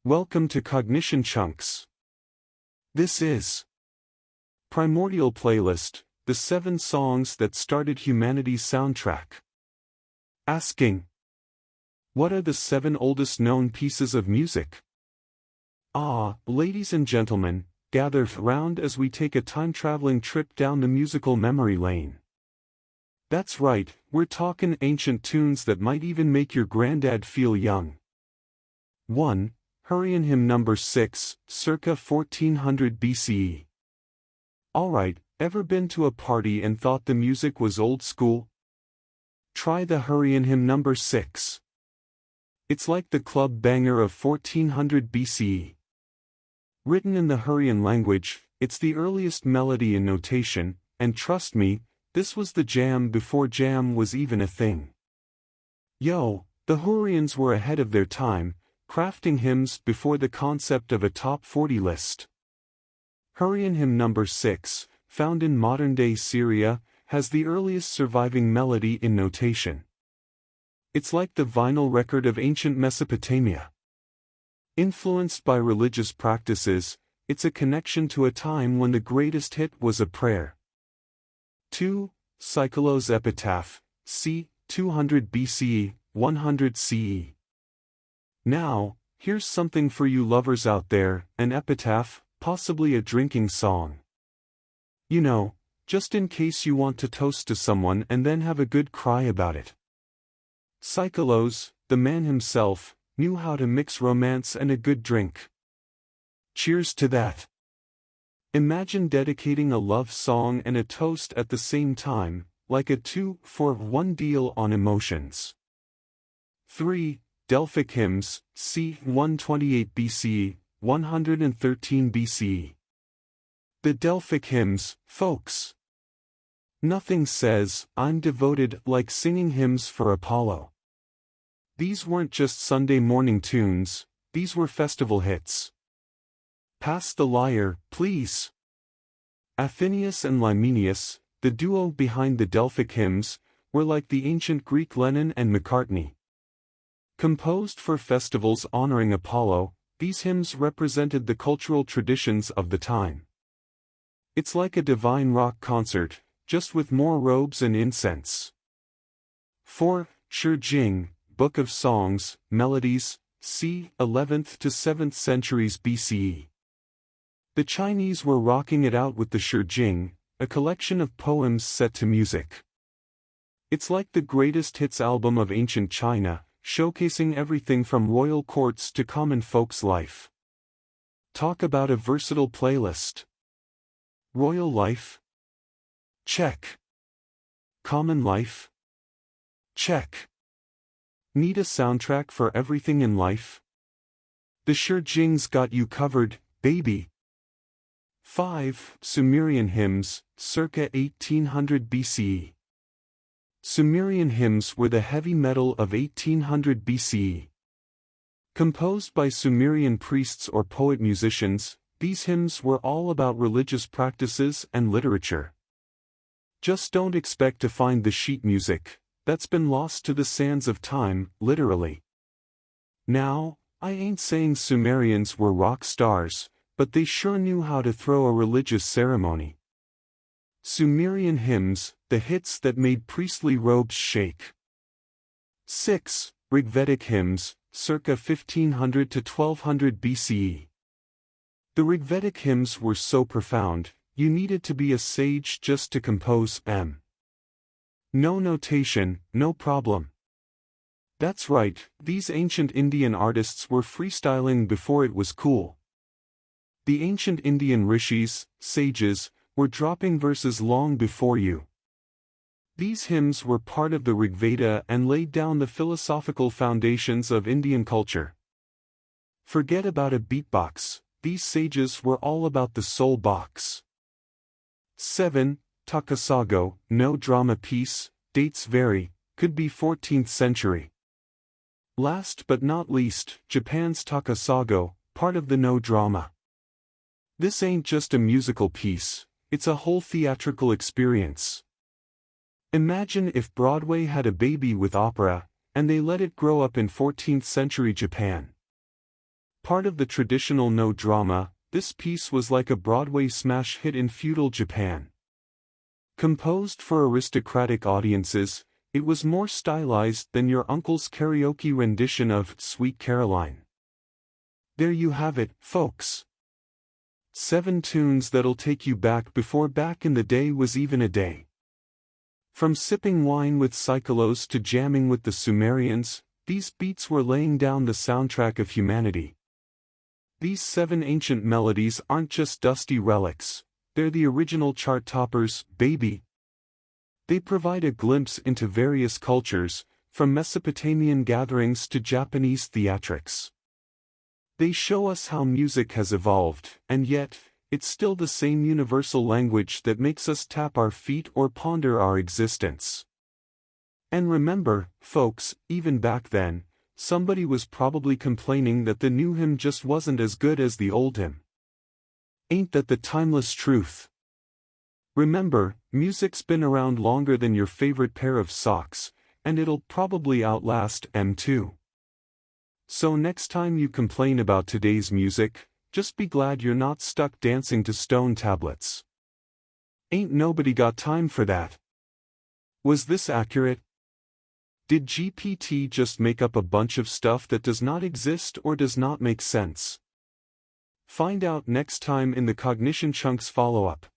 Welcome to CognitionChunks. This is Primordial Playlist, the 7 songs that started humanity's soundtrack. Asking, what are the 7 oldest known pieces of music? Ladies and gentlemen, gather round as we take a time-traveling trip down the musical memory lane. That's right, we're talking ancient tunes that might even make your granddad feel young. 1. Hurrian Hymn Number 6, circa 1400 BCE. Alright, ever been to a party and thought the music was old school? Try the Hurrian Hymn Number 6. It's like the club banger of 1400 BCE. Written in the Hurrian language, it's the earliest melody in notation, and trust me, this was the jam before jam was even a thing. The Hurrians were ahead of their time, crafting hymns before the concept of a top 40 list. Hurrian Hymn Number 6, found in modern-day Syria, has the earliest surviving melody in notation. It's like the vinyl record of ancient Mesopotamia. Influenced by religious practices, it's a connection to a time when the greatest hit was a prayer. 2. Psycholos Epitaph, c. 200 BCE, 100 CE. Now, here's something for you lovers out there, an epitaph, possibly a drinking song. Just in case you want to toast to someone and then have a good cry about it. Psycholos, the man himself, knew how to mix romance and a good drink. Cheers to that. Imagine dedicating a love song and a toast at the same time, like a 2-for-1 deal on emotions. 3. Delphic Hymns, c. 128 BCE, 113 BCE. The Delphic hymns, folks. Nothing says, I'm devoted, like singing hymns for Apollo. These weren't just Sunday morning tunes, these were festival hits. Pass the lyre, please. Athenaeus and Limenius, the duo behind the Delphic hymns, were like the ancient Greek Lennon and McCartney. Composed for festivals honoring Apollo, these hymns represented the cultural traditions of the time. It's like a divine rock concert, just with more robes and incense. 4. Shi Jing, Book of Songs, Melodies, c. 11th to 7th centuries BCE. The Chinese were rocking it out with the Shi Jing, a collection of poems set to music. It's like the greatest hits album of ancient China, showcasing everything from royal courts to common folks' life. Talk about a versatile playlist. Royal life? Check. Common life? Check. Need a soundtrack for everything in life? The Shi Jing's got you covered, baby. 5. Sumerian Hymns, circa 1800 BCE. Sumerian hymns were the heavy metal of 1800 BCE. Composed by Sumerian priests or poet-musicians, these hymns were all about religious practices and literature. Just don't expect to find the sheet music, that's been lost to the sands of time, literally. Now, I ain't saying Sumerians were rock stars, but they sure knew how to throw a religious ceremony. Sumerian hymns, the hits that made priestly robes shake. 6. Rigvedic hymns, circa 1500 to 1200 BCE. The Rigvedic hymns were so profound, you needed to be a sage just to compose them. No notation, no problem. That's right, these ancient Indian artists were freestyling before it was cool. The ancient Indian rishis, sages, were dropping verses long before you. These hymns were part of the Rigveda and laid down the philosophical foundations of Indian culture. Forget about a beatbox, these sages were all about the soul box. 7. Takasago, no drama piece, dates vary, could be 14th century. Last but not least, Japan's Takasago, part of the no drama. This ain't just a musical piece, it's a whole theatrical experience. Imagine if Broadway had a baby with opera, and they let it grow up in 14th century Japan. Part of the traditional no drama, this piece was like a Broadway smash hit in feudal Japan. Composed for aristocratic audiences, it was more stylized than your uncle's karaoke rendition of Sweet Caroline. There you have it, folks. 7 tunes that'll take you back before back in the day was even a day. From sipping wine with Psycholos to jamming with the Sumerians, these beats were laying down the soundtrack of humanity. These 7 ancient melodies aren't just dusty relics, they're the original chart toppers, baby. They provide a glimpse into various cultures, from Mesopotamian gatherings to Japanese theatrics. They show us how music has evolved, and yet, it's still the same universal language that makes us tap our feet or ponder our existence. And remember, folks, even back then, somebody was probably complaining that the new hymn just wasn't as good as the old hymn. Ain't that the timeless truth? Remember, music's been around longer than your favorite pair of socks, and it'll probably outlast them too. So next time you complain about today's music, just be glad you're not stuck dancing to stone tablets. Ain't nobody got time for that. Was this accurate? Did GPT just make up a bunch of stuff that does not exist or does not make sense? Find out next time in the CognitionChunks follow-up.